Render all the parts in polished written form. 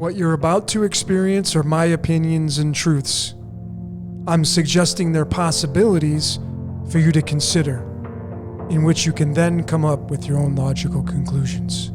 What you're about to experience are my opinions and truths. I'm suggesting they're possibilities for you to consider, in which you can then come up with your own logical conclusions.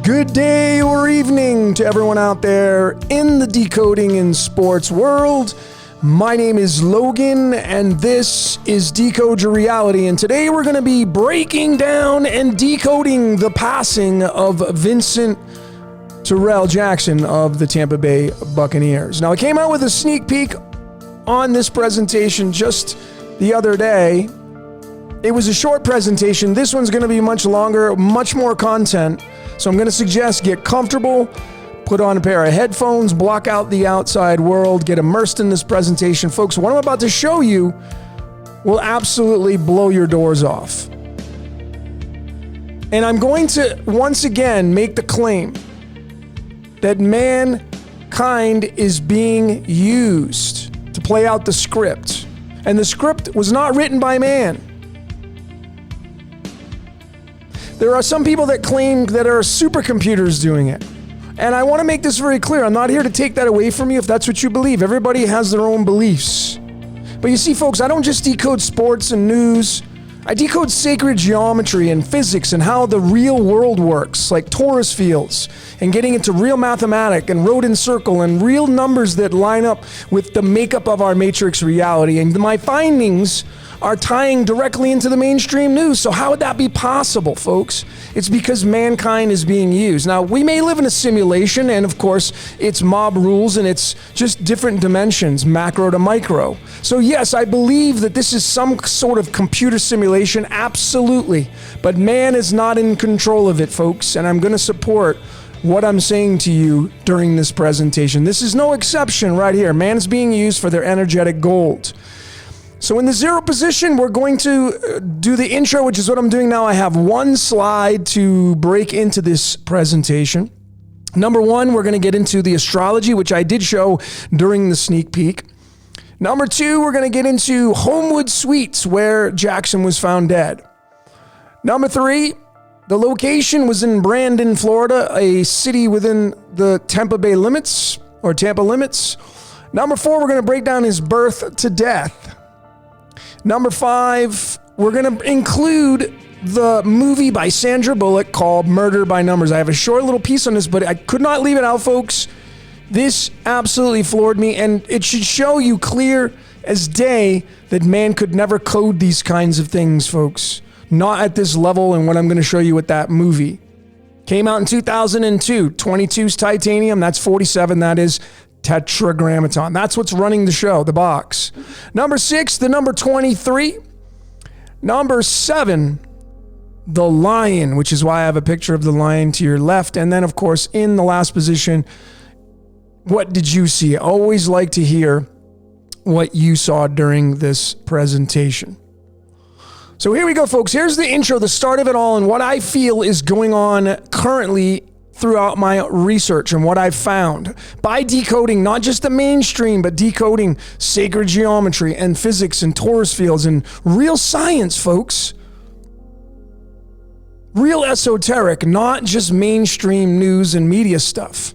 Good day or evening to everyone out there in the decoding and sports world. My name is Logan, and this is Decode Your Reality. And today we're going to be breaking down and decoding the passing of Vincent Terrell Jackson of the Tampa Bay Buccaneers. Now, I came out with a sneak peek on this presentation just the other day. It was a short presentation. This one's going to be much longer, much more content. So I'm going to suggest get comfortable, put on a pair of headphones, block out the outside world, get immersed in this presentation. Folks, what I'm about to show you will absolutely blow your doors off. And I'm going to once again make the claim that mankind is being used to play out the script. And the script was not written by man. There are some people that claim that are supercomputers doing it. And I want to make this very clear. I'm not here to take that away from you if that's what you believe. Everybody has their own beliefs. But you see, folks, I don't just decode sports and news. I decode sacred geometry and physics and how the real world works, like torus fields, and getting into real mathematics and Rodin circle and real numbers that line up with the makeup of our matrix reality. And my findings are tying directly into the mainstream news. So how would that be possible, folks? It's because mankind is being used. Now, we may live in a simulation, and of course, it's mob rules, and it's just different dimensions, macro to micro. So yes, I believe that this is some sort of computer simulation, absolutely. But man is not in control of it, folks, and I'm going to support what I'm saying to you during this presentation. This is no exception right here. Man is being used for their energetic gold. So in the zero position, we're going to do the intro, which is what I'm doing now. I have one slide to break into this presentation. Number one, we're going to get into the astrology, which I did show during the sneak peek. Number two, we're going to get into Homewood Suites, where Jackson was found dead. Number three, the location was in Brandon, Florida, a city within the Tampa Bay limits, or Tampa limits. Number four, we're going to break down his birth to death. Number five, we're going to include the movie by Sandra Bullock called Murder by Numbers. I have a short little piece on this, but I could not leave it out, folks. This absolutely floored me, and it should show you clear as day that man could never code these kinds of things, folks. Not at this level, and what I'm going to show you with that movie. Came out in 2002. 22's titanium, that's 47, that is tetragrammaton. That's what's running the show, the box. Number 6, the number 23. Number 7, the lion, which is why I have a picture of the lion to your left. And then, of course, in the last position, what did you see? I always like to hear what you saw during this presentation. So here we go, folks. Here's the intro, the start of it all, and what I feel is going on currently throughout my research and what I've found by decoding not just the mainstream, but decoding sacred geometry and physics and torus fields and real science, folks. Real esoteric, not just mainstream news and media stuff.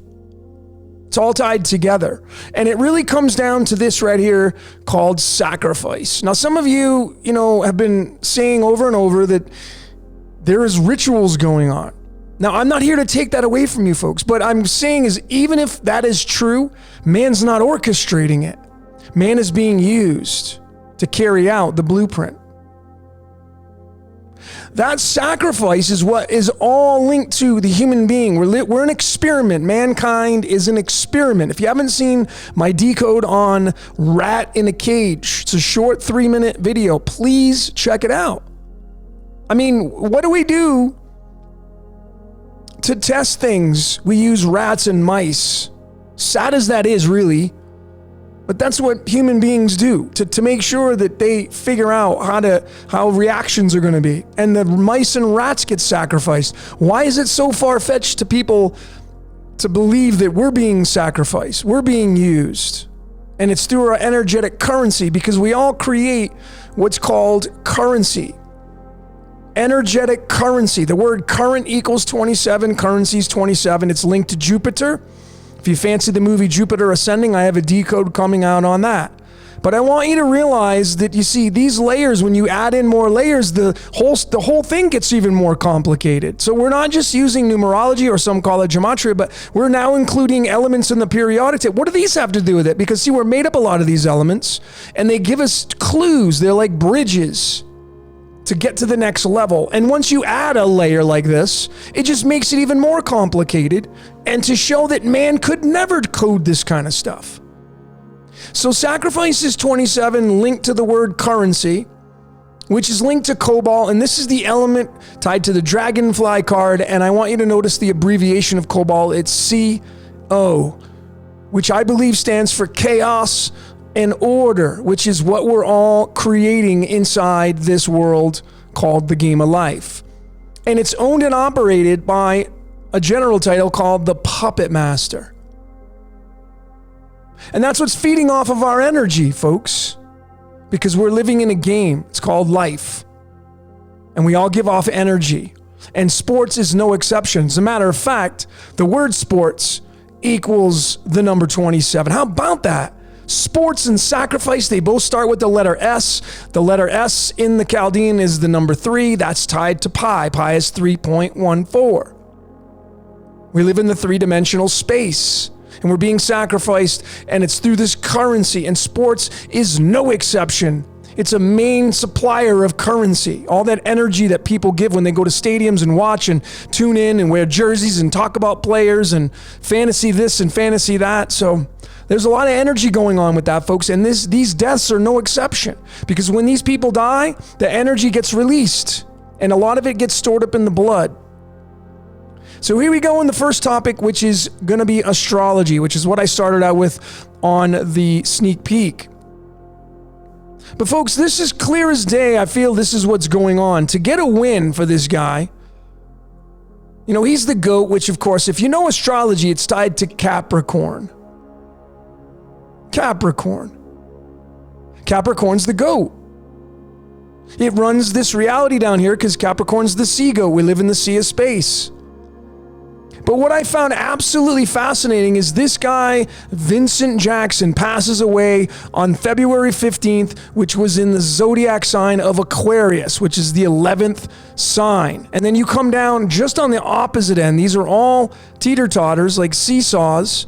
It's all tied together. And it really comes down to this right here called sacrifice. Now, some of you, have been saying over and over that there is rituals going on. Now, I'm not here to take that away from you folks, but I'm saying is even if that is true, man's not orchestrating it. Man is being used. to carry out the blueprint. That sacrifice is what is all linked to the human being. We're an experiment. Mankind is an experiment. If you haven't seen my Decode on Rat in a Cage, it's a short 3-minute video. Please check it out. I mean, what do we do to test things? We use rats and mice. Sad as that is, really. But that's what human beings do to make sure that they figure out how reactions are going to be. And the mice and rats get sacrificed. Why is it so far-fetched to people to believe that we're being sacrificed? We're being used. And it's through our energetic currency, because we all create what's called currency. Energetic currency. The word current equals 27, currency is 27. It's linked to Jupiter. If you fancy the movie Jupiter Ascending, I have a Decode coming out on that. But I want you to realize that, you see, these layers, when you add in more layers, the whole thing gets even more complicated. So we're not just using numerology, or some call it gematria, but we're now including elements in the periodic table. What do these have to do with it? Because, see, we're made up a lot of these elements, and they give us clues. They're like bridges to get to the next level. And once you add a layer like this, it just makes it even more complicated, and to show that man could never code this kind of stuff. So sacrifice is 27, linked to the word currency, which is linked to cobalt, and this is the element tied to the dragonfly card, and I want you to notice the abbreviation of cobalt. It's CO, which I believe stands for chaos and order, which is what we're all creating inside this world called the game of life. And it's owned and operated by a general title called the Puppet Master. And that's what's feeding off of our energy, folks, because we're living in a game. It's called life. And we all give off energy. And sports is no exception. As a matter of fact, the word sports equals the number 27. How about that? Sports and sacrifice, they both start with the letter S. The letter S in the Chaldean is the number 3. That's tied to pi. Pi is 3.14. We live in the 3-dimensional space, and we're being sacrificed, and it's through this currency, and sports is no exception. It's a main supplier of currency. All that energy that people give when they go to stadiums and watch and tune in and wear jerseys and talk about players and fantasy this and fantasy that. So there's a lot of energy going on with that, folks, and these deaths are no exception, because when these people die, the energy gets released, and a lot of it gets stored up in the blood. So here we go in the first topic, which is going to be astrology, which is what I started out with on the sneak peek. But folks, this is clear as day. I feel this is what's going on. To get a win for this guy, you know, he's the GOAT, which, of course, if you know astrology, it's tied to Capricorn. Capricorn's the GOAT. It runs this reality down here because Capricorn's the sea goat. We live in the sea of space. But what I found absolutely fascinating is this guy, Vincent Jackson, passes away on February 15th, which was in the zodiac sign of Aquarius, which is the 11th sign. And then you come down just on the opposite end. These are all teeter-totters, like seesaws.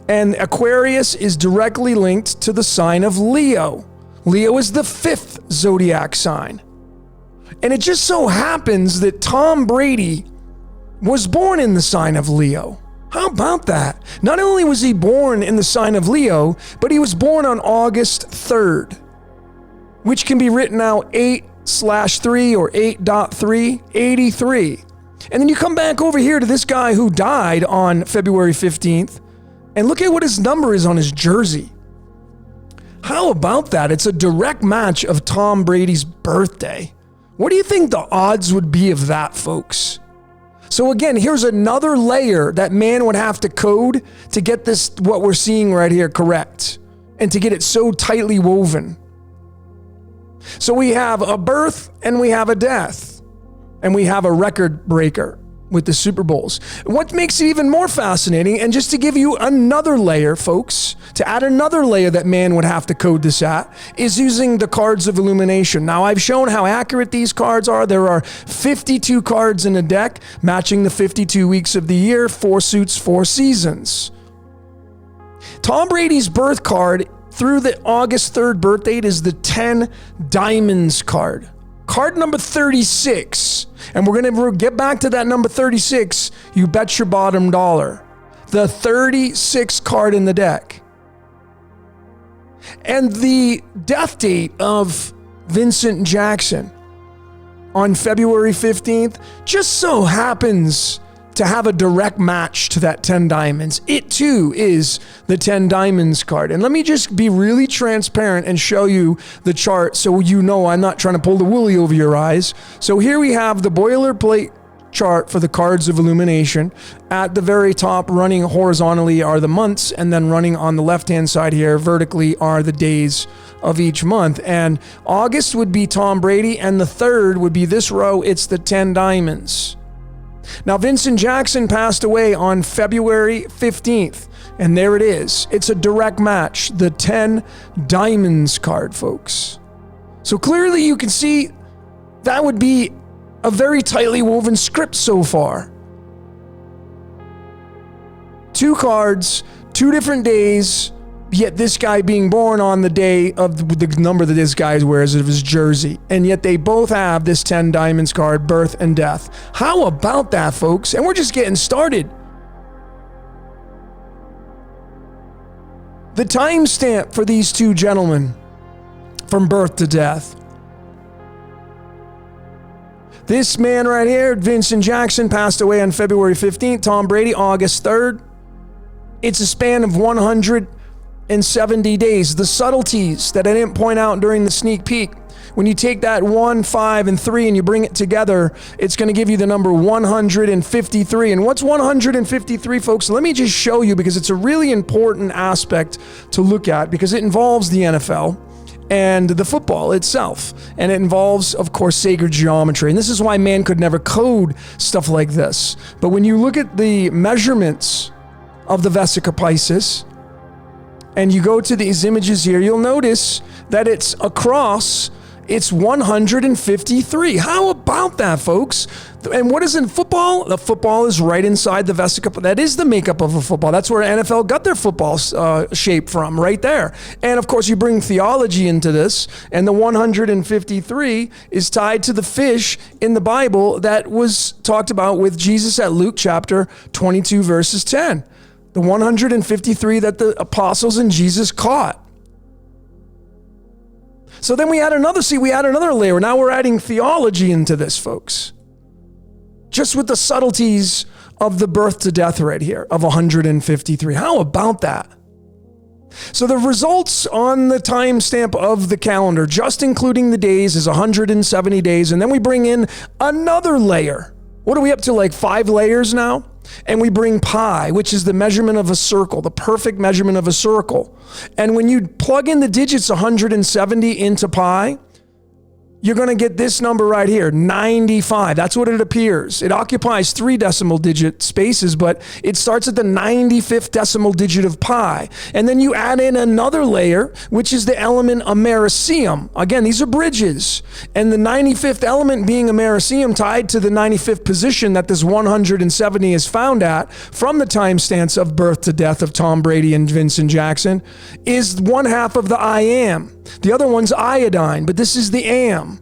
And Aquarius is directly linked to the sign of Leo. Leo is the 5th zodiac sign. And it just so happens that Tom Brady was born in the sign of Leo. How about that? Not only was he born in the sign of Leo, but he was born on August 3rd, which can be written out 8/3 or 8.3, 83. And then you come back over here to this guy who died on February 15th, and look at what his number is on his jersey. How about that? It's a direct match of Tom Brady's birthday. What do you think the odds would be of that, folks? So again, here's another layer that man would have to code to get this, what we're seeing right here, correct, and to get it so tightly woven. So we have a birth and we have a death, and we have a record breaker with the Super Bowls. What makes it even more fascinating, and just to give you another layer, folks, to add another layer that man would have to code this at, is using the cards of illumination. Now, I've shown how accurate these cards are. There are 52 cards in a deck, matching the 52 weeks of the year, 4 suits, 4 seasons. Tom Brady's birth card through the August 3rd birth date is the 10 diamonds card. Card number 36. And we're going to get back to that number 36. You bet your bottom dollar. The 36th card in the deck. And the death date of Vincent Jackson on February 15th just so happens to have a direct match to that 10 diamonds. It too is the 10 diamonds card. And let me just be really transparent and show you the chart so you know I'm not trying to pull the woolly over your eyes. So here we have the boilerplate chart for the cards of illumination. At the very top, running horizontally are the months, and then running on the left-hand side here vertically are the days of each month. And August would be Tom Brady, and the 3rd would be this row. It's the 10 diamonds. Now, Vincent Jackson passed away on February 15th, and there it is. It's a direct match, the 10 diamonds card, folks. So clearly you can see that would be a very tightly woven script so far. 2 cards, 2 different days, yet this guy being born on the day of the number that this guy wears of his jersey. And yet they both have this 10 diamonds card, birth and death. How about that, folks? And we're just getting started. The timestamp for these 2 gentlemen from birth to death. This man right here, Vincent Jackson, passed away on February 15th. Tom Brady, August 3rd. It's a span of 170 days. The subtleties that I didn't point out during the sneak peek. When you take that 1, 5, and 3 and you bring it together, it's going to give you the number 153. And what's 153, folks? Let me just show you, because it's a really important aspect to look at, because it involves the NFL and the football itself. And it involves, of course, sacred geometry. And this is why man could never code stuff like this. But when you look at the measurements of the Vesica Piscis, and you go to these images here, you'll notice that it's across, it's 153. How about that, folks? And what is in football? The football is right inside the Vesica. That is the makeup of a football. That's where NFL got their football shape from, right there. And of course, you bring theology into this, and the 153 is tied to the fish in the Bible that was talked about with Jesus at Luke chapter 22, verses 10. The 153 that the apostles and Jesus caught. So then we add another layer. Now we're adding theology into this, folks. Just with the subtleties of the birth to death right here of 153. How about that? So the results on the timestamp of the calendar, just including the days, is 170 days. And then we bring in another layer. What are we up to, like 5 layers now? And we bring pi, which is the measurement of a circle, the perfect measurement of a circle. And when you plug in the digits 170 into pi, you're going to get this number right here, 95. That's what it appears. It occupies 3 decimal digit spaces, but it starts at the 95th decimal digit of pi. And then you add in another layer, which is the element Americium. Again, these are bridges. And the 95th element being Americium, tied to the 95th position that this 170 is found at from the timestamps of birth to death of Tom Brady and Vincent Jackson, is 1/2 of the I am. The other one's iodine, but this is the am.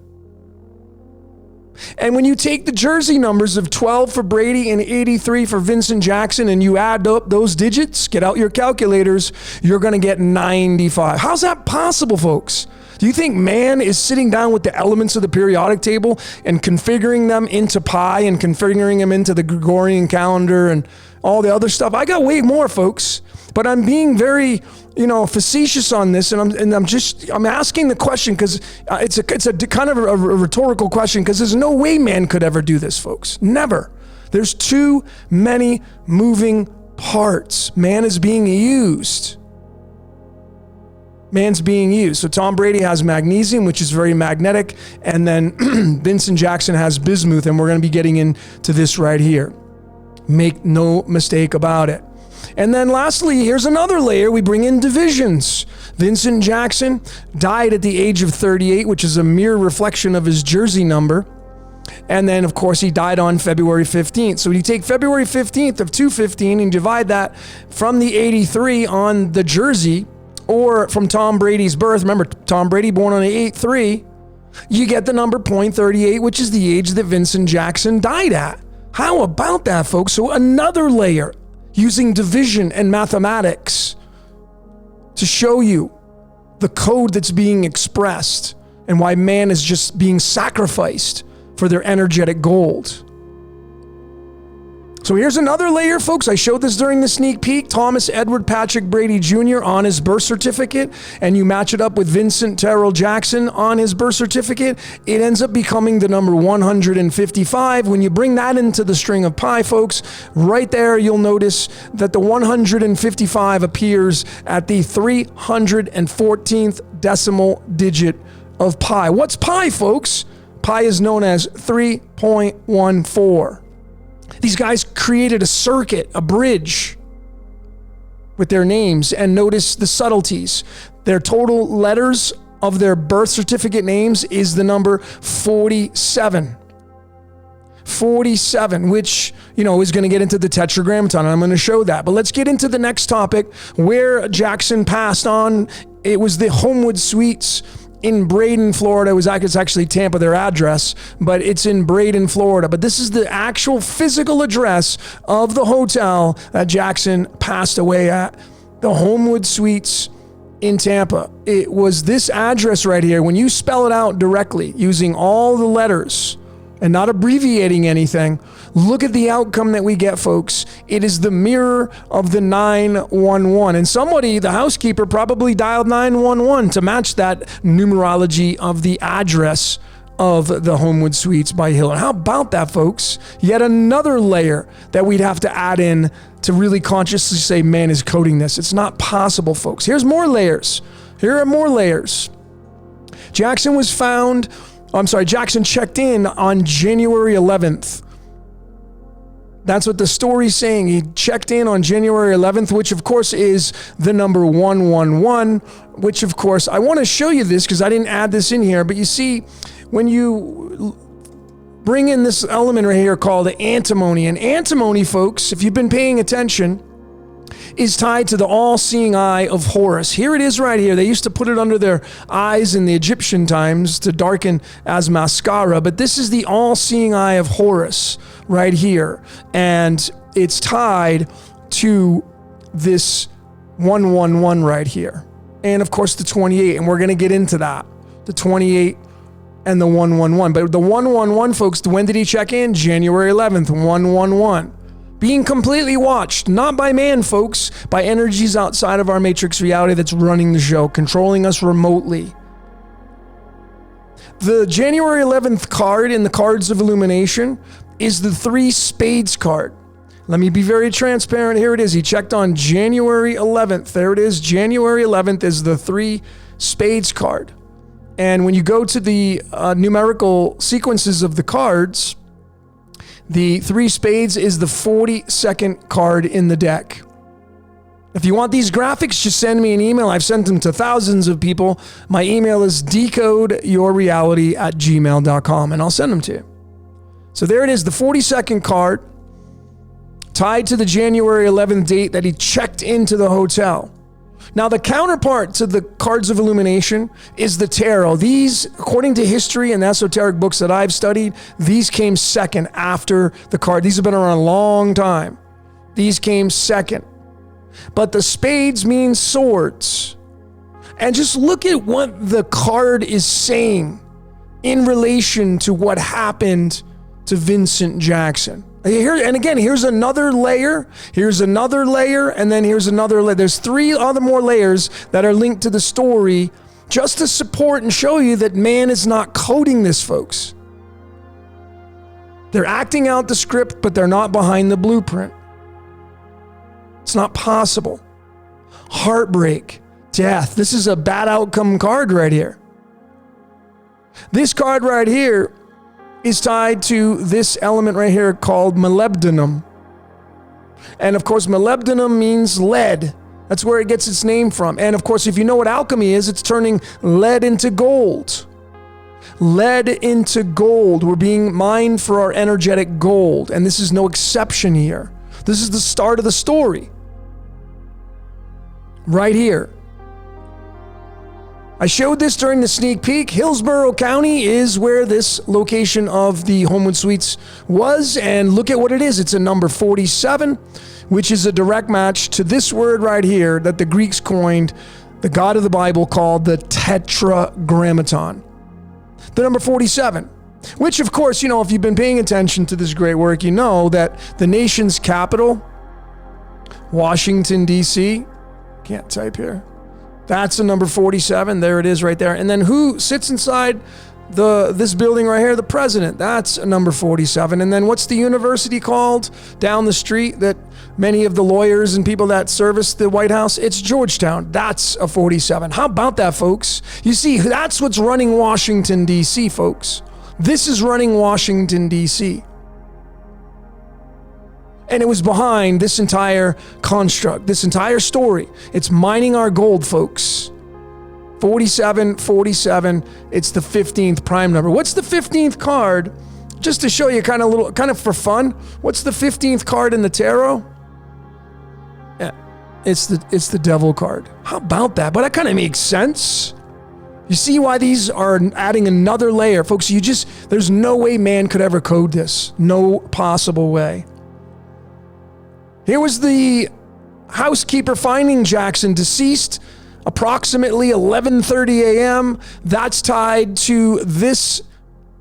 And when you take the jersey numbers of 12 for Brady and 83 for Vincent Jackson, and you add up those digits, get out your calculators, you're going to get 95. How's that possible, folks? Do you think man is sitting down with the elements of the periodic table and configuring them into pi and configuring them into the Gregorian calendar and all the other stuff? I got way more, folks. But I'm being very, facetious on this, and I'm asking the question because it's a kind of a rhetorical question, because there's no way man could ever do this, folks. Never. There's too many moving parts. Man is being used. Man's being used. So Tom Brady has magnesium, which is very magnetic, and then Vincent Jackson has bismuth, and we're going to be getting into this right here. Make no mistake about it. And then lastly, here's another layer. We bring in divisions. Vincent Jackson died at the age of 38, which is a mere reflection of his jersey number. And then, of course, he died on February 15th. So you take February 15th of 215 and divide that from the 83 on the jersey or from Tom Brady's birth. Remember, Tom Brady born on 8/3. You get the number .38, which is the age that Vincent Jackson died at. How about that, folks? So another layer using division and mathematics to show you the code that's being expressed and why man is just being sacrificed for their energetic gold. So here's another layer, folks. I showed this during the sneak peek. Thomas Edward Patrick Brady Jr. on his birth certificate, and you match it up with Vincent Terrell Jackson on his birth certificate, it ends up becoming the number 155. When you bring that into the string of pi, folks, right there you'll notice that the 155 appears at the 314th decimal digit of pi. What's pi, folks? Pi is known as 3.14. These guys created a circuit, a bridge with their names, and notice the subtleties. Their total letters of their birth certificate names is the number 47. 47, which, is going to get into the tetragrammaton, and I'm going to show that. But let's get into the next topic, where Jackson passed on. It was the Homewood Suites in Braden, Florida. It's actually Tampa, their address, but it's in Braden, Florida. But this is the actual physical address of the hotel that Jackson passed away at, the Homewood Suites in Tampa. It was this address right here. When you spell it out directly using all the letters and not abbreviating anything, look at the outcome that we get, folks. It is the mirror of the 911. And somebody, the housekeeper, probably dialed 911 to match that numerology of the address of the Homewood Suites by Hilton. How about that, folks? Yet another layer that we'd have to add in to really consciously say man is coding this. It's not possible, folks. Here's more layers. Here are more layers. Jackson checked in on January 11th. That's what the story's saying. He checked in on January 11th, which of course is the number 111, which of course, I want to show you this because I didn't add this in here, but you see, when you bring in this element right here called antimony, and antimony, folks, if you've been paying attention, is tied to the all-seeing eye of Horus. Here it is right here. They used to put it under their eyes in the Egyptian times to darken as mascara, but this is the all-seeing eye of Horus right here. And it's tied to this 111 right here. And of course the 28, and we're going to get into that. The 28 and the 111. But the 111, folks, when did he check in? January 11th, 111. Being completely watched, not by man, folks, by energies outside of our matrix reality that's running the show, controlling us remotely. The January 11th card in the Cards of Illumination is the 3 Spades card. Let me be very transparent. Here it is. He checked on January 11th. There it is. January 11th is the 3 Spades card. And when you go to the numerical sequences of the cards, the 3 Spades is the 42nd card in the deck. If you want these graphics, just send me an email. I've sent them to thousands of people. My email is decodeyourreality@gmail.com, and I'll send them to you. So there it is, the 42nd card, tied to the January 11th date that he checked into the hotel. Now, the counterpart to the Cards of Illumination is the tarot. These, according to history and esoteric books that I've studied, these came second after the card. These have been around a long time. These came second. But the spades mean swords. And just look at what the card is saying in relation to what happened to Vincent Jackson. Here, and again, here's another layer, here's another layer, and then here's another layer. There's 3 other more layers that are linked to the story just to support and show you that man is not coding this, folks. They're acting out the script, but they're not behind the blueprint. It's not possible. Heartbreak, death. This is a bad outcome card right here. This card right here is tied to this element right here called molybdenum. And of course, molybdenum means lead. That's where it gets its name from. And of course, if you know what alchemy is, it's turning lead into gold. Lead into gold. We're being mined for our energetic gold. And this is no exception here. This is the start of the story. Right here. I showed this during the sneak peek. Hillsborough County is where this location of the Homewood Suites was, and look at what it is. It's a number 47, which is a direct match to this word right here that the Greeks coined, the God of the Bible called the Tetragrammaton. The number 47, which of course, you know, if you've been paying attention to this great work, you know that the nation's capital, Washington, D.C., can't type here. That's the number 47. There it is right there. And then who sits inside this building right here? The president. That's a number 47. And then what's the university called down the street that many of the lawyers and people that service the White House? It's Georgetown. That's a 47. How about that, folks? You see, that's what's running Washington, D.C., folks. This is running Washington, D.C. And it was behind this entire construct, this entire story. It's mining our gold, folks. 47, 47, it's the 15th prime number. What's the 15th card? Just to show you kind of for fun, what's the 15th card in the tarot? Yeah, it's the devil card. How about that? But that kind of makes sense. You see why these are adding another layer, folks. There's no way man could ever code this. No possible way. Here was the housekeeper finding Jackson deceased approximately 11:30 a.m. That's tied to this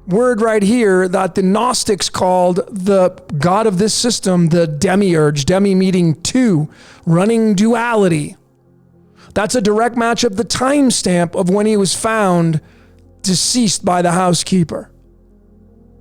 word right here that the Gnostics called the god of this system, the demiurge, demi meaning two, running duality. That's a direct match of the timestamp of when he was found deceased by the housekeeper.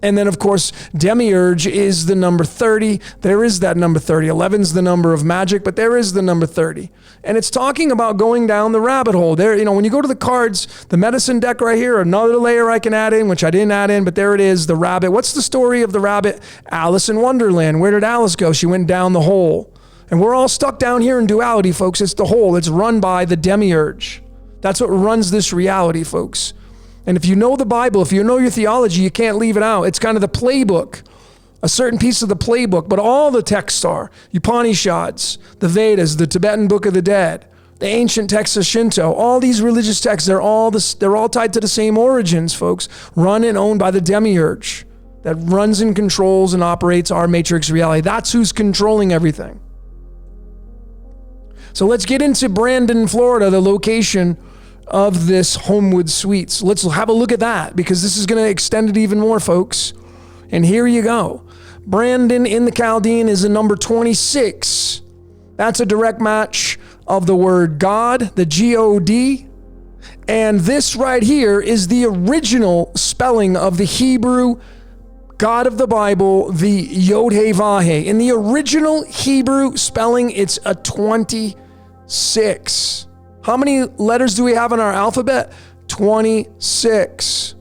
And then, of course, demiurge is the number 30. There is that number 30. 11's the number of magic, but there is the number 30. And it's talking about going down the rabbit hole. There, you know, when you go to the cards, the medicine deck right here, another layer I can add in, which I didn't add in, but there it is, the rabbit. What's the story of the rabbit? Alice in Wonderland. Where did Alice go? She went down the hole. And we're all stuck down here in duality, folks. It's the hole. It's run by the demiurge. That's what runs this reality, folks. And if you know the Bible, if you know your theology, you can't leave it out. It's kind of the playbook, a certain piece of the playbook, but all the texts are. Upanishads, the Vedas, the Tibetan Book of the Dead, the ancient texts of Shinto, all these religious texts, they're all tied to the same origins, folks, run and owned by the demiurge that runs and controls and operates our matrix reality. That's who's controlling everything. So let's get into Brandon, Florida, the location of this Homewood Suites. Let's have a look at that because this is going to extend it even more, folks. And here you go. Brandon in the Chaldean is a number 26. That's a direct match of the word God, the G-O-D. And this right here is the original spelling of the Hebrew God of the Bible, the Yod-Heh-Vah-Heh. In the original Hebrew spelling, it's a 26. How many letters do we have in our alphabet? 26.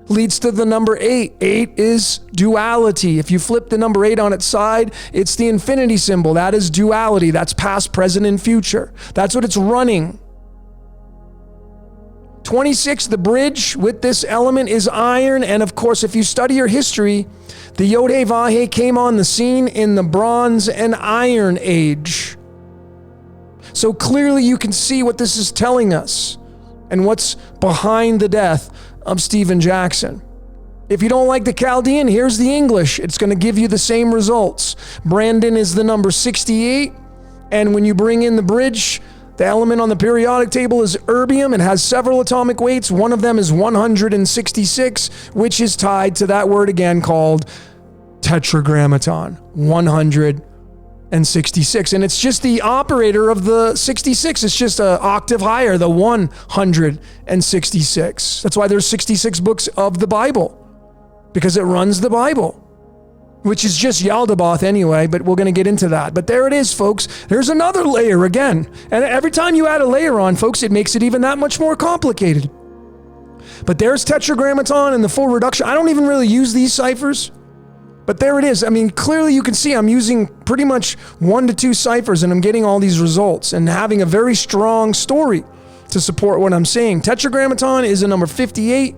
Leads to the number 8. 8 is duality. If you flip the number 8 on its side, it's the infinity symbol. That is duality. That's past, present, and future. That's what it's running. 26, the bridge with this element is iron. And of course, if you study your history, the Yod-Heh-Vah-Heh came on the scene in the Bronze and Iron Age. So clearly you can see what this is telling us and what's behind the death of Stephen Jackson. If you don't like the Chaldean, here's the English. It's going to give you the same results. Brandon is the number 68. And when you bring in the bridge, the element on the periodic table is erbium. It has several atomic weights. One of them is 166, which is tied to that word again called tetragrammaton, 166. And it's just the operator of the 66. It's just an octave higher, the 166. That's why there's 66 books of the Bible, because it runs the Bible, which is just Yaldabaoth anyway, but we're going to get into that. But there it is, folks. There's another layer again. And every time you add a layer on, folks, it makes it even that much more complicated. But there's tetragrammaton and the full reduction. I don't even really use these ciphers. But there it is. I mean, clearly you can see I'm using pretty much 1 to 2 ciphers and I'm getting all these results and having a very strong story to support what I'm saying. Tetragrammaton is a number 58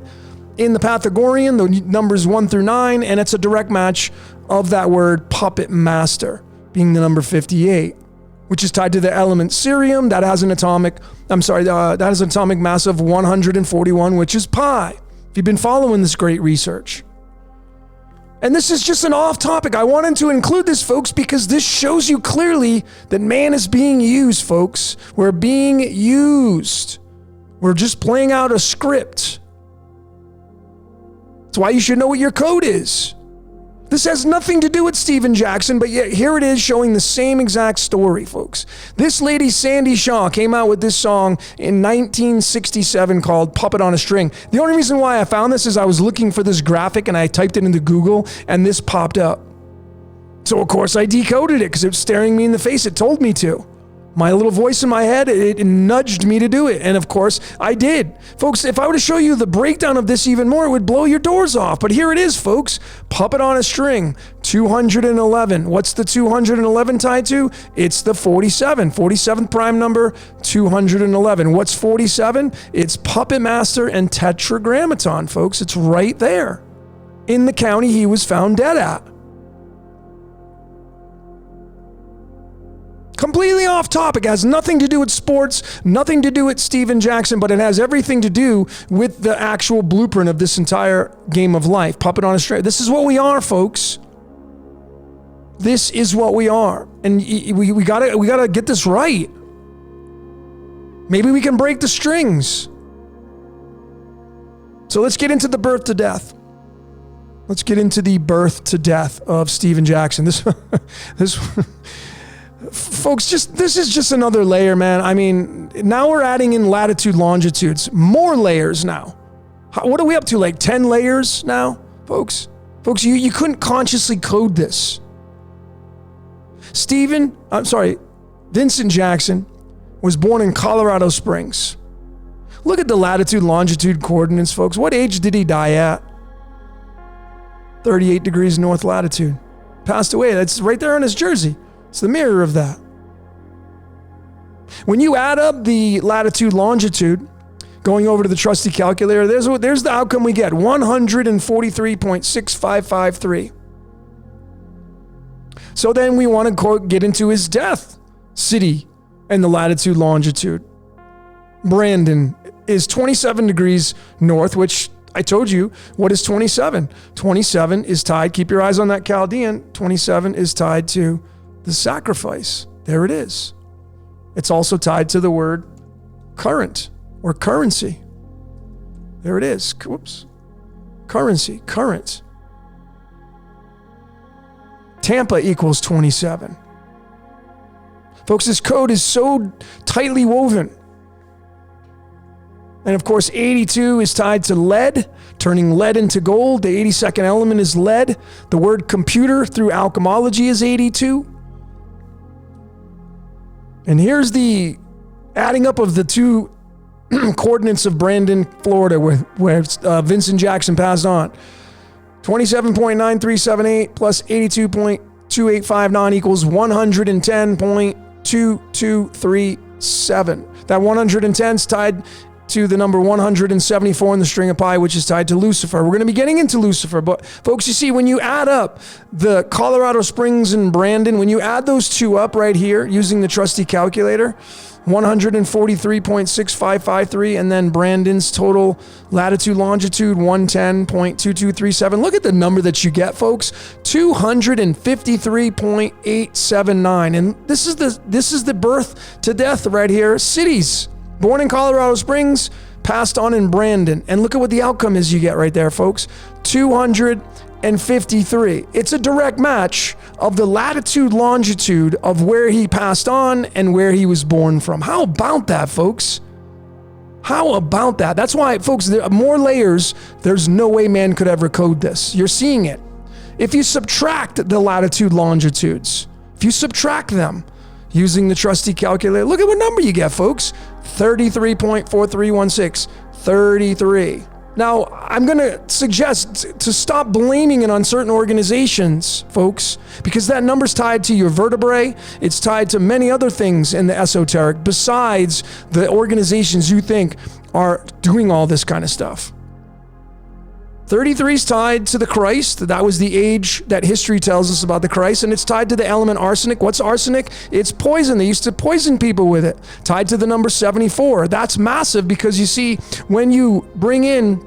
in the Pythagorean, the numbers 1 through 9, and it's a direct match of that word puppet master being the number 58, which is tied to the element cerium. That has an atomic mass of 141, which is pi. If you've been following this great research. And this is just an off topic. I wanted to include this, folks, because this shows you clearly that man is being used, folks. We're being used. We're just playing out a script. That's why you should know what your code is. This has nothing to do with Steven Jackson, but yet here it is showing the same exact story, folks. This lady, Sandy Shaw, came out with this song in 1967 called Puppet on a String. The only reason why I found this is I was looking for this graphic and I typed it into Google and this popped up. So of course I decoded it because it was staring me in the face. It told me to. My little voice in my head, it nudged me to do it. And of course, I did. Folks, if I were to show you the breakdown of this even more, it would blow your doors off. But here it is, folks. Puppet on a string, 211. What's the 211 tied to? It's the 47. 47th prime number, 211. What's 47? It's Puppet Master and Tetragrammaton, folks. It's right there in the county he was found dead at. Completely off topic, it has nothing to do with sports, nothing to do with Steven Jackson, but it has everything to do with the actual blueprint of this entire game of life. Puppet on a string. This is what we are, folks. This is what we are. And we gotta get this right. Maybe we can break the strings. So let's get into the birth to death. Let's get into the birth to death of Steven Jackson. This folks, this is just another layer, man. I mean, now we're adding in latitude, longitudes, more layers now. What are we up to? Like 10 layers now, folks? Folks, you couldn't consciously code this. Vincent Jackson was born in Colorado Springs. Look at the latitude, longitude coordinates, folks. What age did he die at? 38 degrees north latitude. Passed away. That's right there on his jersey. It's the mirror of that. When you add up the latitude, longitude, going over to the trusty calculator, there's the outcome we get, 143.6553. So then we want to get into his death city and the latitude, longitude. Brandon is 27 degrees north, which I told you, what is 27? 27 is tied, keep your eyes on that Chaldean, 27 is tied to the sacrifice. There it is. It's also tied to the word current or currency. There it is. Whoops. Currency, current. Tampa equals 27. Folks, this code is so tightly woven. And of course, 82 is tied to lead, turning lead into gold. The 82nd element is lead. The word computer through alchemology is 82. And here's the adding up of the two coordinates of Brandon, Florida, where Vincent Jackson passed on. 27.9378 plus 82.2859 equals 110.2237. That 110 is tied to the number 174 in the string of pi, which is tied to Lucifer. We're going to be getting into Lucifer, but folks, you see, when you add up the Colorado Springs and Brandon, when you add those two up right here using the trusty calculator, 143.6553, and then Brandon's total latitude, longitude, 110.2237. Look at the number that you get, folks, 253.879. And this is the birth to death right here. Cities. Born in Colorado Springs, passed on in Brandon. And look at what the outcome is you get right there, folks. 253. It's a direct match of the latitude, longitude of where he passed on and where he was born from. How about that, folks? How about that? That's why, folks, there are more layers. There's no way man could ever code this. You're seeing it. If you subtract the latitude, longitudes, if you subtract them, using the trusty calculator, look at what number you get, folks. 33.4316. 33. Now, I'm going to suggest to stop blaming it on certain organizations, folks, because that number's tied to your vertebrae. It's tied to many other things in the esoteric besides the organizations you think are doing all this kind of stuff. 33 is tied to the Christ. That was the age that history tells us about the Christ, and it's tied to the element arsenic. What's arsenic? It's poison. They used to poison people with it. Tied to the number 74. That's massive because you see, when you bring in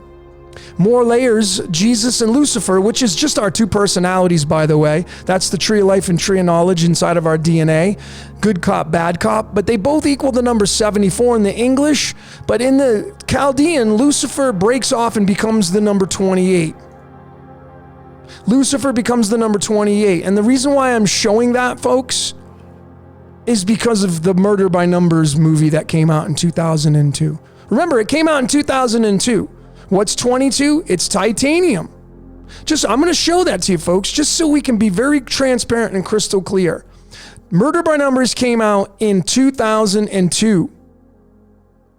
more layers, Jesus and Lucifer, which is just our two personalities, by the way. That's the tree of life and tree of knowledge inside of our DNA. Good cop, bad cop. But they both equal the number 74 in the English. But in the Chaldean, Lucifer breaks off and becomes the number 28. Lucifer becomes the number 28. And the reason why I'm showing that, folks, is because of the Murder by Numbers movie that came out in 2002. Remember, it came out in 2002. What's 22? It's titanium. I'm going to show that to you, folks, just so we can be very transparent and crystal clear. Murder by Numbers came out in 2002.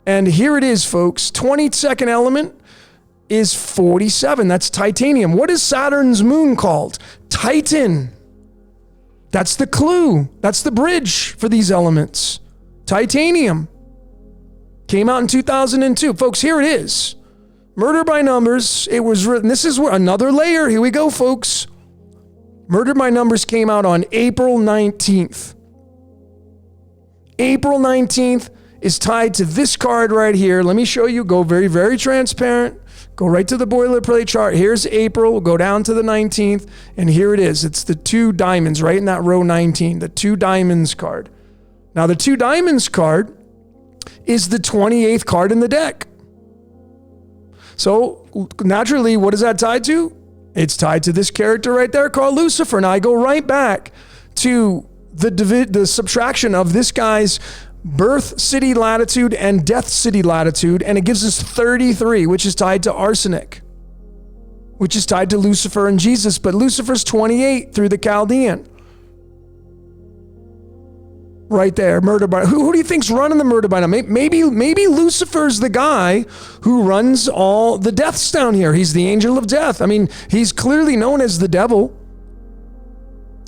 And here it is, folks. 22nd element is 47. That's titanium. What is Saturn's moon called? Titan. That's the clue. That's the bridge for these elements. Titanium. Came out in 2002. Folks, here it is. Murder by Numbers, it was written, this is another layer, here we go, folks. Murder by Numbers came out on April 19th. April 19th is tied to this card right here. Let me show you, go very, very transparent. Go right to the boilerplate chart. Here's April, we'll go down to the 19th, and here it is. It's the two diamonds right in that row 19, the two diamonds card. Now the two diamonds card is the 28th card in the deck. So naturally, what is that tied to? It's tied to this character right there called Lucifer. Now I go right back to the subtraction of this guy's birth city latitude and death city latitude, and it gives us 33, which is tied to arsenic, which is tied to Lucifer and Jesus. But Lucifer's 28 through the Chaldean. Right there, murder by who do you think's running the murder by now? Maybe Lucifer's the guy who runs all the deaths down here. He's the angel of death. I mean, he's clearly known as the devil.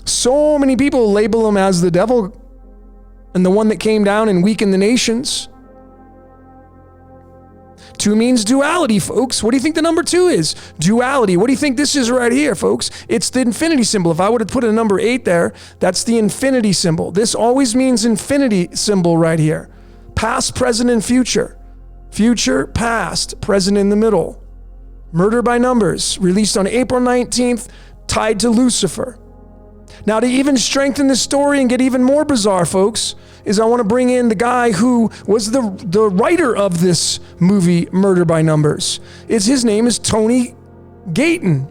So many people label him as the devil and the one that came down and weakened the nations. 2 means duality, folks. What do you think the number 2 is? Duality. What do you think this is right here, folks? It's the infinity symbol. If I would have put a number 8 there, that's the infinity symbol. This always means infinity symbol right here. Past, present, and future. Future, past, present in the middle. Murder by Numbers, released on April 19th, tied to Lucifer. Now, to even strengthen this story and get even more bizarre, folks, is I want to bring in the guy who was the writer of this movie, Murder by Numbers. His name is Tony Gayton.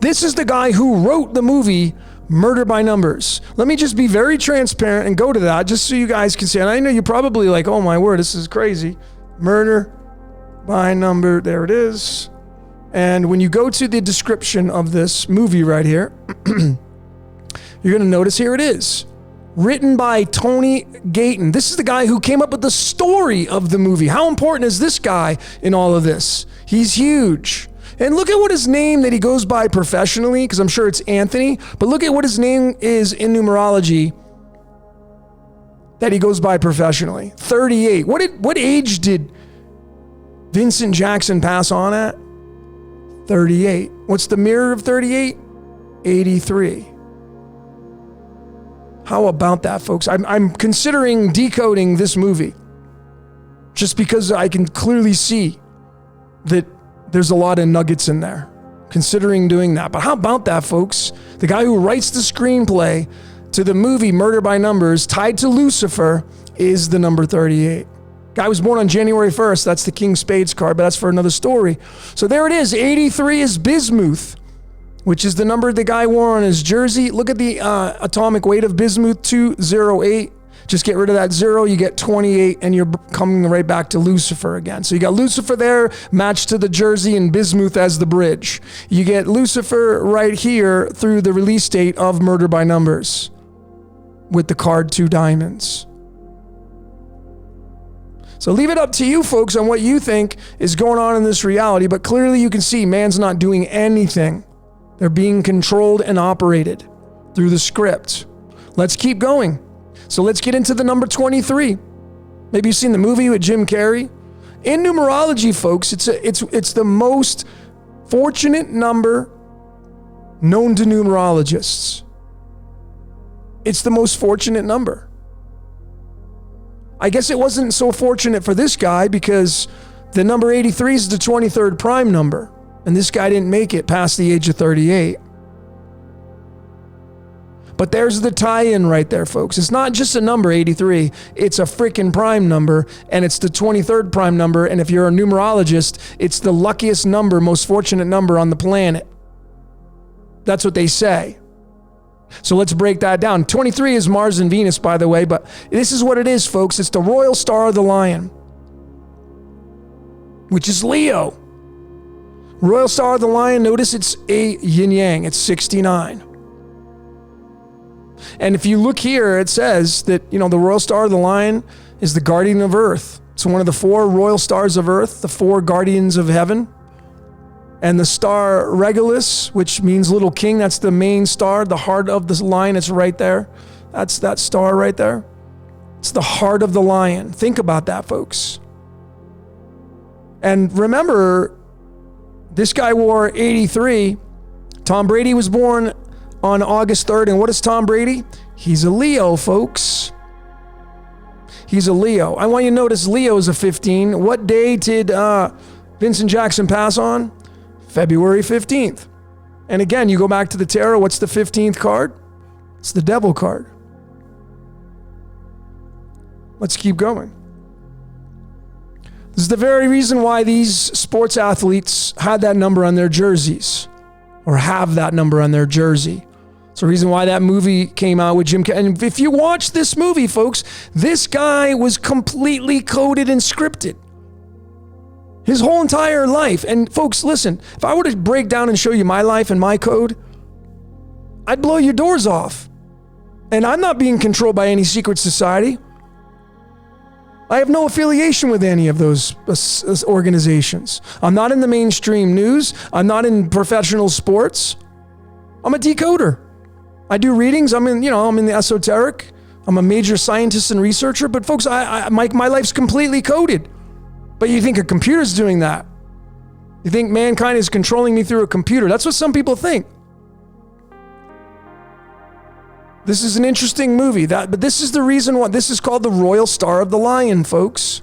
This is the guy who wrote the movie, Murder by Numbers. Let me just be very transparent and go to that just so you guys can see. And I know you're probably like, oh my word, this is crazy. Murder by Number, there it is. And when you go to the description of this movie right here, you're going to notice here it is. Written by Tony Gayton. This is the guy who came up with the story of the movie. How important is this guy in all of this? He's huge. And look at what his name that he goes by professionally, because I'm sure it's Anthony, but look at what his name is in numerology that he goes by professionally. 38. What age did Vincent Jackson pass on at? 38. What's the mirror of 38? 83. How about that, folks? I'm considering decoding this movie just because I can clearly see that there's a lot of nuggets in there. Considering doing that. But how about that, folks? The guy who writes the screenplay to the movie Murder by Numbers, tied to Lucifer, is the number 38. Guy was born on January 1st. That's the King Spades card, but that's for another story. So there it is. 83 is bismuth, which is the number the guy wore on his jersey. Look at the atomic weight of bismuth, 208. Just get rid of that 0, you get 28, and you're coming right back to Lucifer again. So you got Lucifer there, matched to the jersey, and bismuth as the bridge. You get Lucifer right here through the release date of Murder by Numbers with the card 2 diamonds. So leave it up to you folks on what you think is going on in this reality, but clearly you can see man's not doing anything. They're being controlled and operated through the script. Let's keep going. So let's get into the number 23. Maybe you've seen the movie with Jim Carrey. In numerology, folks, it's the most fortunate number known to numerologists. It's the most fortunate number. I guess it wasn't so fortunate for this guy because the number 83 is the 23rd prime number, and this guy didn't make it past the age of 38. But there's the tie-in right there, folks. It's not just a number, 83. It's a freaking prime number, and it's the 23rd prime number, and if you're a numerologist, it's the luckiest number, most fortunate number on the planet. That's what they say. So let's break that down. 23 is Mars and Venus, by the way, but this is what it is, folks. It's the royal star of the lion, which is Leo. Royal star of the lion, notice it's a yin-yang. It's 69. And if you look here, it says that, the royal star of the lion is the guardian of Earth. It's one of the 4 royal stars of Earth, the 4 guardians of heaven. And the star Regulus, which means little king, that's the main star, the heart of the lion. It's right there. That's that star right there. It's the heart of the lion. Think about that, folks. And remember, this guy wore 83. Tom Brady was born on August 3rd. And what is Tom Brady? He's a Leo, folks. He's a Leo. I want you to notice Leo is a 15. What day did Vincent Jackson pass on? February 15th. And again, you go back to the tarot, what's the 15th card? It's the devil card. Let's keep going. This is the very reason why these sports athletes had that number on their jerseys, or have that number on their jersey. It's the reason why that movie came out with Jim Carrey. And if you watch this movie, folks, this guy was completely coded and scripted. His whole entire life. And folks, listen, if I were to break down and show you my life and my code, I'd blow your doors off. And I'm not being controlled by any secret society. I have no affiliation with any of those organizations. I'm not in the mainstream news. I'm not in professional sports. I'm a decoder. I do readings. I'm in the esoteric. I'm a major scientist and researcher. But folks, my life's completely coded. But you think a computer's doing that? You think mankind is controlling me through a computer? That's what some people think. This is an interesting movie. But this is the reason why this is called the Royal Star of the Lion, folks.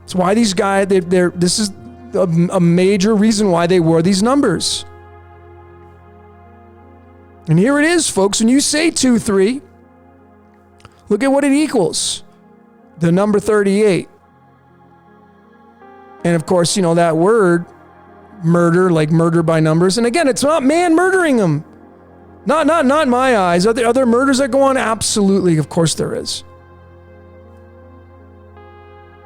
It's why these guys, this is a major reason why they wore these numbers. And here it is, folks. When you say 2-3, look at what it equals. The number 38. And of course, that word, murder, like murder by numbers. And again, it's not man murdering them. Not in my eyes. Are there other murders that go on? Absolutely. Of course there is.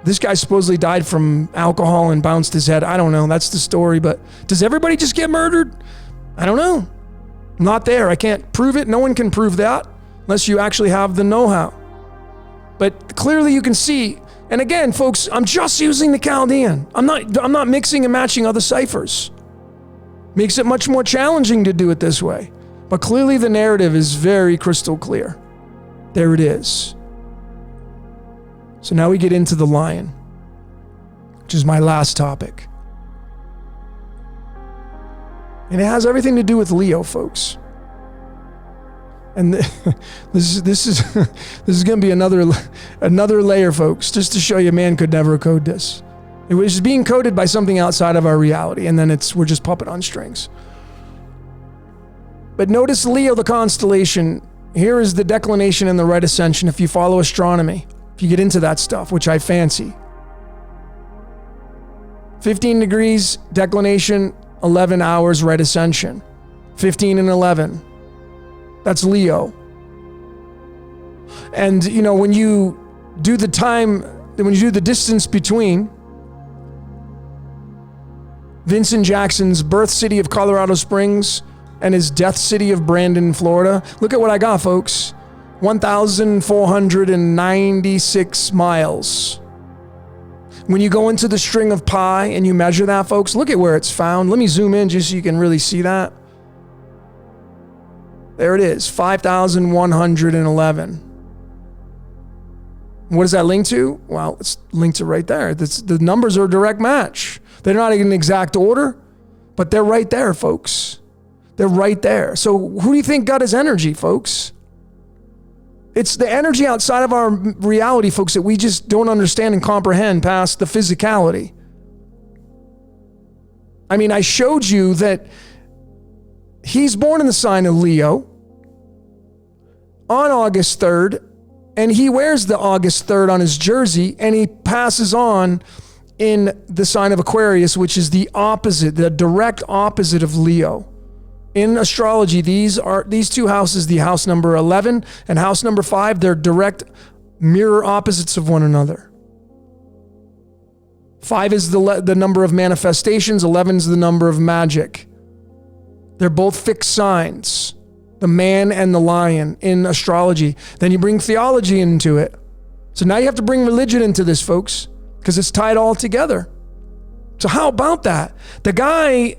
This guy supposedly died from alcohol and bounced his head. I don't know. That's the story. But does everybody just get murdered? I don't know. I'm not there. I can't prove it. No one can prove that unless you actually have the know-how. But clearly you can see. And again, folks, I'm just using the Chaldean. I'm not mixing and matching other ciphers. Makes it much more challenging to do it this way. But clearly the narrative is very crystal clear. There it is. So now we get into the lion, which is my last topic. And it has everything to do with Leo, folks. And this is going to be another layer, folks, just to show you man could never code this. It was being coded by something outside of our reality, and then we're just puppet on strings. But notice Leo, the constellation. Here is the declination and the right ascension if you follow astronomy, if you get into that stuff, which I fancy. 15 degrees declination, 11 hours right ascension. 15 and 11. That's Leo. And, when you do the time, when you do the distance between Vincent Jackson's birth city of Colorado Springs and his death city of Brandon, Florida, look at what I got, folks. 1,496 miles. When you go into the string of pi and you measure that, folks, look at where it's found. Let me zoom in just so you can really see that. There it is, 5,111. What is that linked to? Well, it's linked to right there. The numbers are a direct match. They're not in exact order, but they're right there, folks. They're right there. So who do you think got his energy, folks? It's the energy outside of our reality, folks, that we just don't understand and comprehend past the physicality. I mean, I showed you that he's born in the sign of Leo on August 3rd, and he wears the August 3rd on his jersey, and he passes on in the sign of Aquarius, which is the opposite, the direct opposite of Leo. In astrology, these two houses, the house number 11 and house number 5, they're direct mirror opposites of one another. 5 is the number of manifestations, 11 is the number of magic. They're both fixed signs, the man and the lion in astrology. Then you bring theology into it. So now you have to bring religion into this, folks, because it's tied all together. So how about that? The guy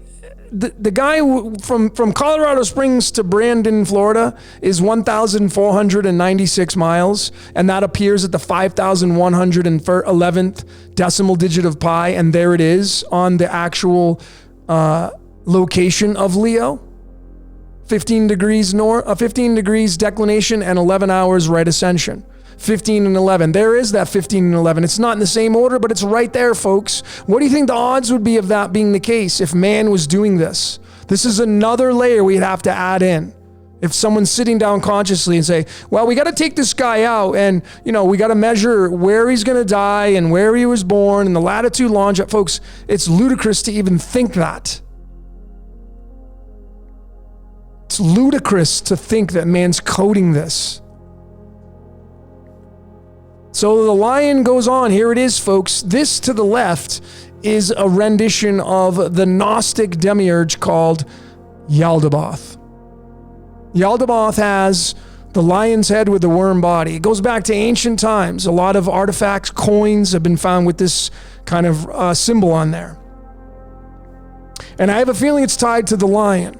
from Colorado Springs to Brandon, Florida is 1,496 miles, and that appears at the 5,111th decimal digit of pi, and there it is on the actual location of Leo. 15 degrees north, 15 degrees declination, and 11 hours right ascension. 15 and 11. There is that 15 and 11. It's not in the same order, but it's right there, folks. What do you think the odds would be of that being the case if man was doing this? This is another layer we'd have to add in. If someone's sitting down consciously and say, well, we got to take this guy out and, we got to measure where he's going to die and where he was born and the latitude, longitude. Folks, it's ludicrous to even think that. It's ludicrous to think that man's coding this. So the lion goes on. Here it is, folks. This to the left is a rendition of the Gnostic demiurge called Yaldabaoth. Yaldabaoth has the lion's head with the worm body. It goes back to ancient times. A lot of artifacts, coins have been found with this kind of symbol on there. And I have a feeling it's tied to the lion.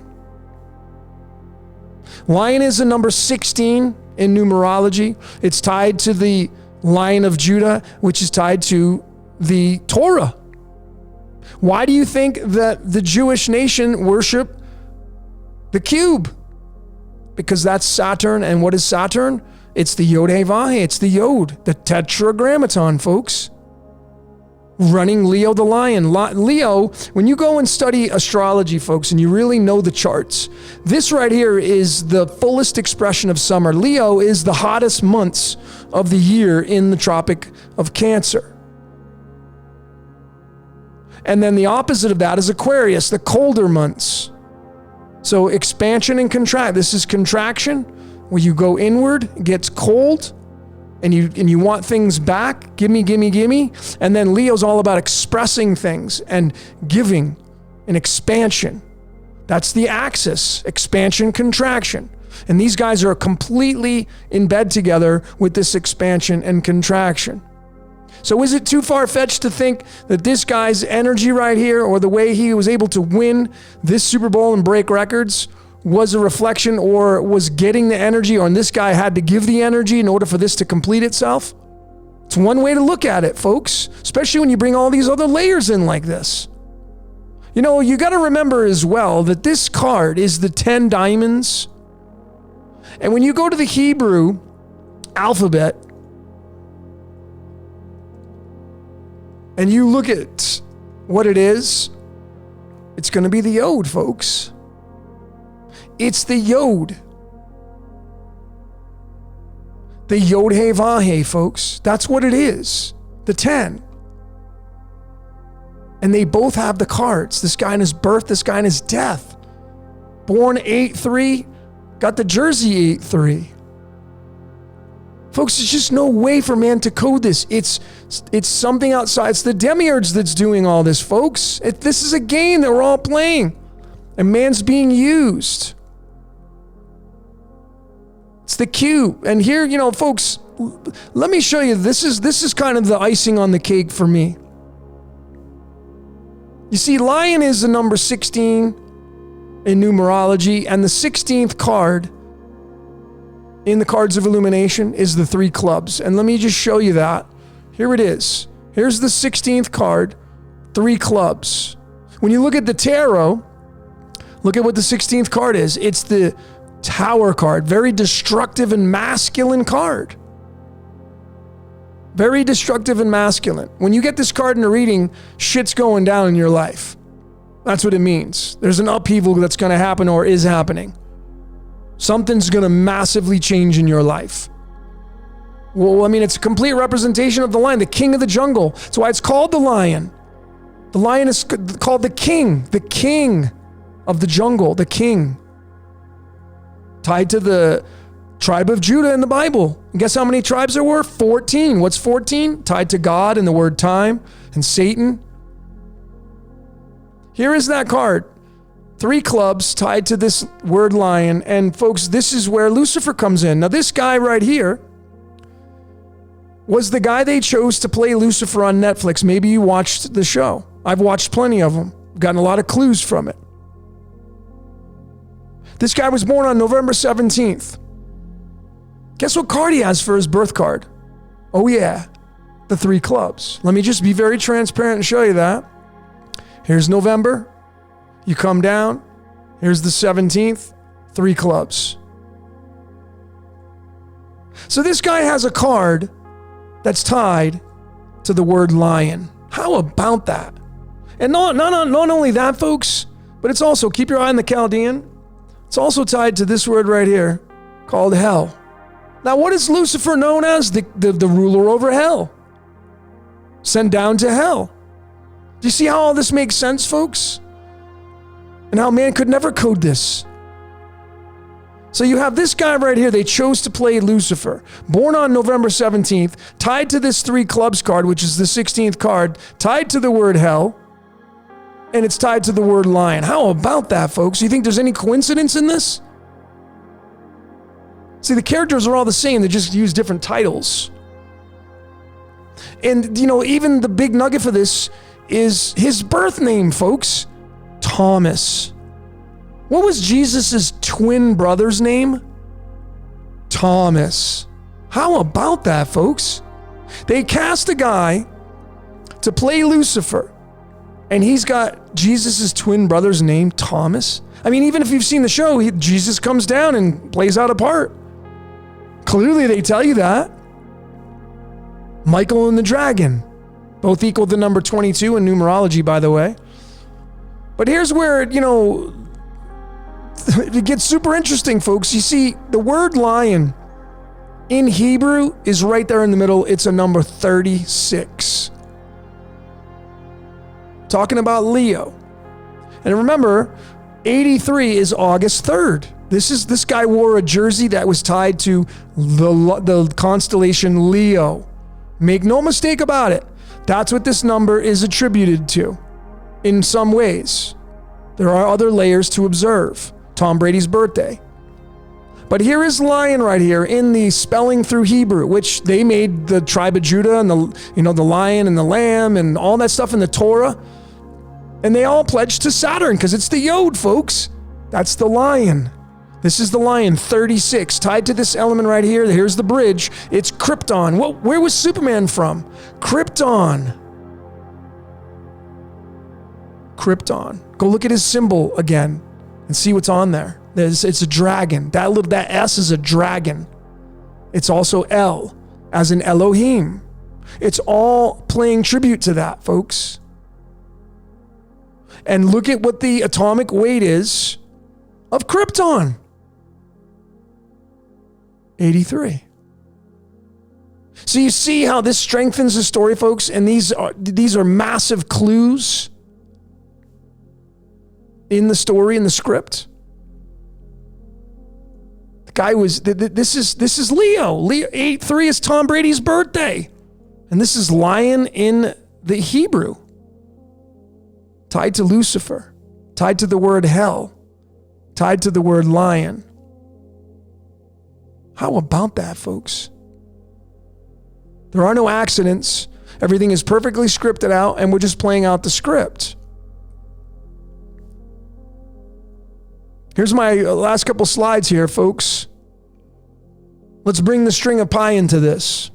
Lion is the number 16 in numerology. It's tied to the Lion of Judah, which is tied to the Torah. Why do you think that the Jewish nation worship the cube? Because that's Saturn. And what is Saturn? It's the Yod-Heh-Vah-Heh. It's the Yod, the Tetragrammaton, folks. Running Leo the lion. Leo, when you go and study astrology, folks, and you really know the charts, this right here is the fullest expression of summer. Leo is the hottest months of the year in the Tropic of Cancer. And then the opposite of that is Aquarius, the colder months. So expansion and contract. This is contraction, where you go inward, it gets cold, and you want things back, gimme. And then Leo's all about expressing things and giving and expansion. That's the axis, expansion, contraction. And these guys are completely in bed together with this expansion and contraction. So is it too far-fetched to think that this guy's energy right here, or the way he was able to win this Super Bowl and break records, was a reflection or was getting the energy, or this guy had to give the energy in order for this to complete itself? It's one way to look at it, folks, especially when you bring all these other layers in like this. You got to remember as well that this card is the 10 diamonds. And when you go to the Hebrew alphabet and you look at what it is, it's going to be the Yod, folks. It's the Yod. The Yod-Heh-Vah-Heh, folks. That's what it is. The 10. And they both have the cards. This guy in his birth, this guy in his death. Born 8-3, got the jersey 8-3. Folks, there's just no way for man to code this. It's something outside. It's the demiurge that's doing all this, folks. This is a game that we're all playing. And man's being used. It's the cube. And here, folks, let me show you. This is kind of the icing on the cake for me. You see, lion is the number 16 in numerology, and the 16th card in the cards of illumination is the 3 clubs. And let me just show you that. Here it is. Here's the 16th card, 3 clubs. When you look at the tarot, look at what the 16th card is. It's the Tower card. Very destructive and masculine card. Very destructive and masculine. When you get this card in a reading, shit's going down in your life. That's what it means. There's an upheaval that's going to happen or is happening. Something's going to massively change in your life. Well, I mean, it's a complete representation of the lion, the king of the jungle. That's why it's called the lion. The lion is called the king of the jungle, the king. Tied to the tribe of Judah in the Bible. And guess how many tribes there were? 14. What's 14? Tied to God and the word time and Satan. Here is that card. 3 clubs tied to this word lion. And folks, this is where Lucifer comes in. Now, this guy right here was the guy they chose to play Lucifer on Netflix. Maybe you watched the show. I've watched plenty of them. Gotten a lot of clues from it. This guy was born on November 17th. Guess what card he has for his birth card? Oh yeah, the 3 clubs. Let me just be very transparent and show you that. Here's November. You come down. Here's the 17th. 3 clubs. So this guy has a card that's tied to the word lion. How about that? And not only that, folks, but it's also, keep your eye on the Chaldean. It's also tied to this word right here called hell. Now, what is Lucifer known as? The ruler over hell. Sent down to hell. Do you see how all this makes sense, folks? And how man could never code this. So you have this guy right here. They chose to play Lucifer. Born on November 17th, tied to this 3 clubs card, which is the 16th card, tied to the word hell. And it's tied to the word lion. How about that, folks? You think there's any coincidence in this? See, the characters are all the same. They just use different titles. And, you know, even the big nugget for this is his birth name, folks. Thomas. What was Jesus' twin brother's name? Thomas. How about that, folks? They cast a guy to play Lucifer, and he's got Jesus' twin brother's name, Thomas. I mean, even if you've seen the show, Jesus comes down and plays out a part. Clearly, they tell you that. Michael and the dragon, both equal to number 22 in numerology, by the way. But here's where, you know, it gets super interesting, folks. You see, the word lion in Hebrew is right there in the middle. It's a number 36. Talking about Leo. And remember, 83 is August 3rd. This guy wore a jersey that was tied to the constellation Leo. Make no mistake about it. That's what this number is attributed to in some ways. There are other layers to observe. Tom Brady's birthday. But here is lion right here in the spelling through Hebrew, which they made the tribe of Judah and the lion and the lamb and all that stuff in the Torah. And they all pledged to Saturn because it's the Yod, folks. That's the lion. This is the lion, 36, tied to this element right here. Here's the bridge. It's Krypton. Where was Superman from? Krypton. Krypton. Go look at his symbol again and see what's on there. It's a dragon. That S is a dragon. It's also L, as in Elohim. It's all playing tribute to that, folks. And look at what the atomic weight is of Krypton. 83. So you see how this strengthens the story, folks, and these are massive clues in the story, in the script. The guy was, this is Leo. Leo 8-3 is Tom Brady's birthday. And this is lion in the Hebrew. Tied to Lucifer. Tied to the word hell. Tied to the word lion. How about that, folks? There are no accidents. Everything is perfectly scripted out, and we're just playing out the script. Here's my last couple slides here, folks. Let's bring the string of pi into this.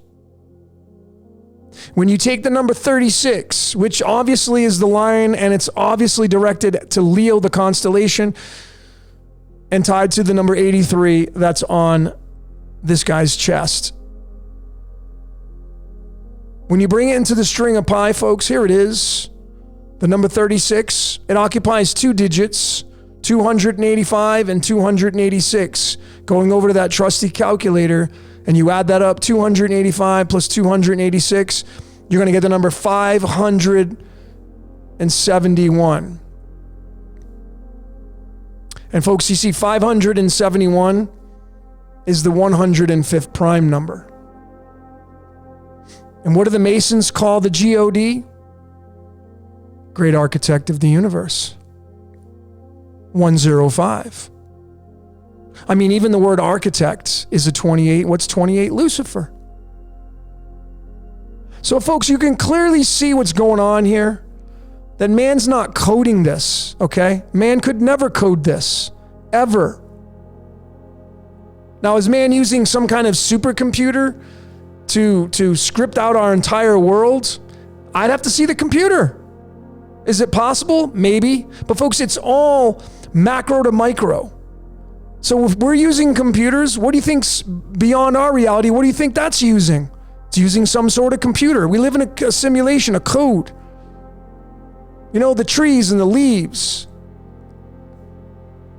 When you take the number 36, which obviously is the line, and it's obviously directed to Leo, the constellation, and tied to the number 83 that's on this guy's chest. When you bring it into the string of pi, folks, here it is. The number 36, it occupies two digits, 285 and 286. Going over to that trusty calculator, and you add that up, 285 plus 286, you're going to get the number 571. And folks, you see 571 is the 105th prime number. And what do the Masons call the God? Great architect of the universe. 105. I mean, even the word architect is a 28. What's 28? Lucifer. So folks, you can clearly see what's going on here. That man's not coding this, okay? Man could never code this, ever. Now, is man using some kind of supercomputer to script out our entire world? I'd have to see the computer. Is it possible? Maybe. But folks, it's all macro to micro. So if we're using computers, what do you think's beyond our reality? What do you think that's using? It's using some sort of computer. We live in a simulation, a code. You know, the trees and the leaves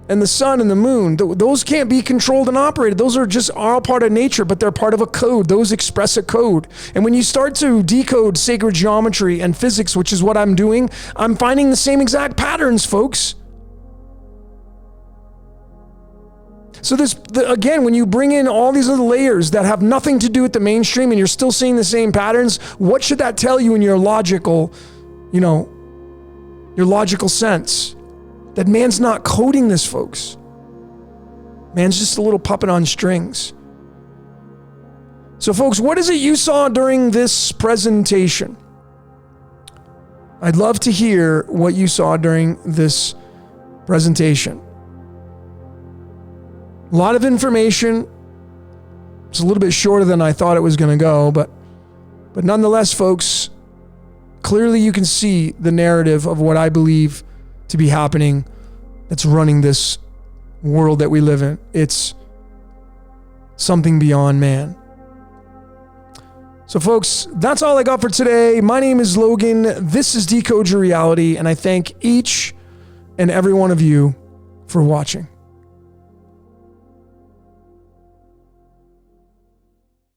and the sun and the moon, those can't be controlled and operated. Those are just all part of nature, but they're part of a code. Those express a code. And when you start to decode sacred geometry and physics, which is what I'm doing, I'm finding the same exact patterns, folks. So again, when you bring in all these other layers that have nothing to do with the mainstream and you're still seeing the same patterns, what should that tell you in your logical, your logical sense? That man's not coding this, folks. Man's just a little puppet on strings. So folks, what is it you saw during this presentation? I'd love to hear what you saw during this presentation. A lot of information. It's a little bit shorter than I thought it was going to go, but nonetheless, folks, clearly you can see the narrative of what I believe to be happening that's running this world that we live in. It's something beyond man. So folks, that's all I got for today. My name is Logan. This is Decode Your Reality, and I thank each and every one of you for watching.